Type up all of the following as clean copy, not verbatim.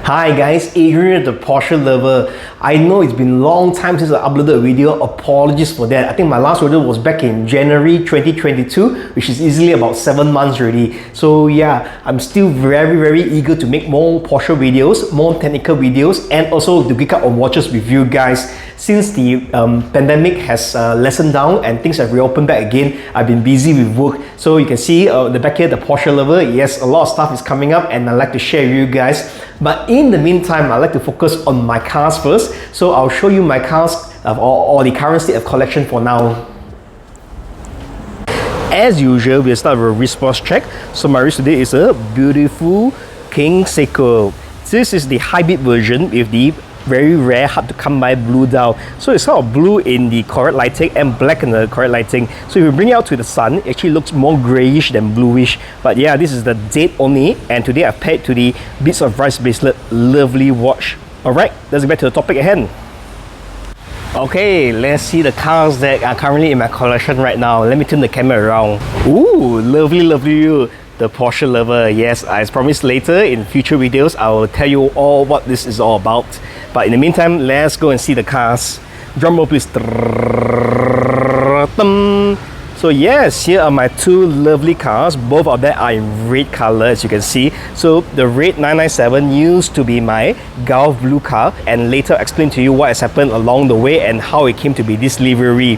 Hi guys, Adrian the Porsche Lover. I know it's been a long time since I uploaded a video. Apologies for that. I think my last video was back in January 2022, which is easily about 7 months already. So yeah, I'm still very eager to make more Porsche videos, more technical videos, and also to geek out on watches with you guys. Since the pandemic has lessened down and things have reopened back again, I've been busy with work. So you can see the back here, the Porsche Lover. Yes, a lot of stuff is coming up and I'd like to share with you guys. But in the meantime, I'd like to focus on my cars first. So I'll show you my cars or the current state of collection for now. As usual, we'll start with a wristwatch check. So my wrist today is a beautiful King Seiko. This is the hybrid version with the very rare, hard to come by blue dial. So it's sort of blue in the correct lighting and black in the correct lighting. So if you bring it out to the sun, it actually looks more grayish than bluish. But yeah, this is the date only, and today I've paired to the Bits of Rice bracelet. Lovely watch. Alright, let's get back to the topic at hand. Okay, let's see the cars that are currently in my collection right now. Let me turn the camera around. Ooh, lovely view. The Porsche Lover. Yes, as promised, later in future videos I will tell you all what this is all about. But in the meantime, let's go and see the cars. Drum roll please. So yes, here are my two lovely cars. Both of them are in red color, as you can see. So the red 997 used to be my Gulf blue car, and later I'll explain to you what has happened along the way and how it came to be this livery.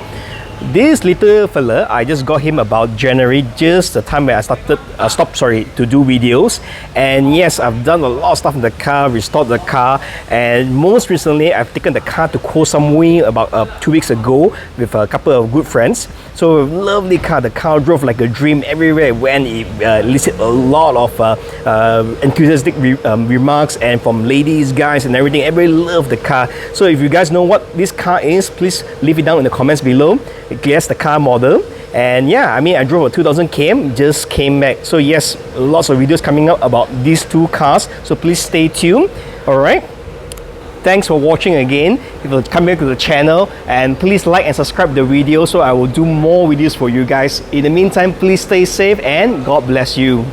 This little fella, I just got him about January, just the time when I stopped to do videos. And yes, I've done a lot of stuff in the car, restored the car, and most recently I've taken the car to Koh Samui about 2 weeks ago with a couple of good friends. So lovely car. The car drove like a dream everywhere it went. It elicited a lot of enthusiastic remarks, and from ladies, guys, and everything. Everybody loved the car. So if you guys know what this car is, please leave it down in the comments below. Guess the car model. And yeah, I mean, I drove a 2000 km, just came back. So yes, lots of videos coming up about these two cars, so please stay tuned. Alright, thanks for watching again. If you come back to the channel, and please like and subscribe the video so I will do more videos for you guys. In the meantime, please stay safe and God bless you.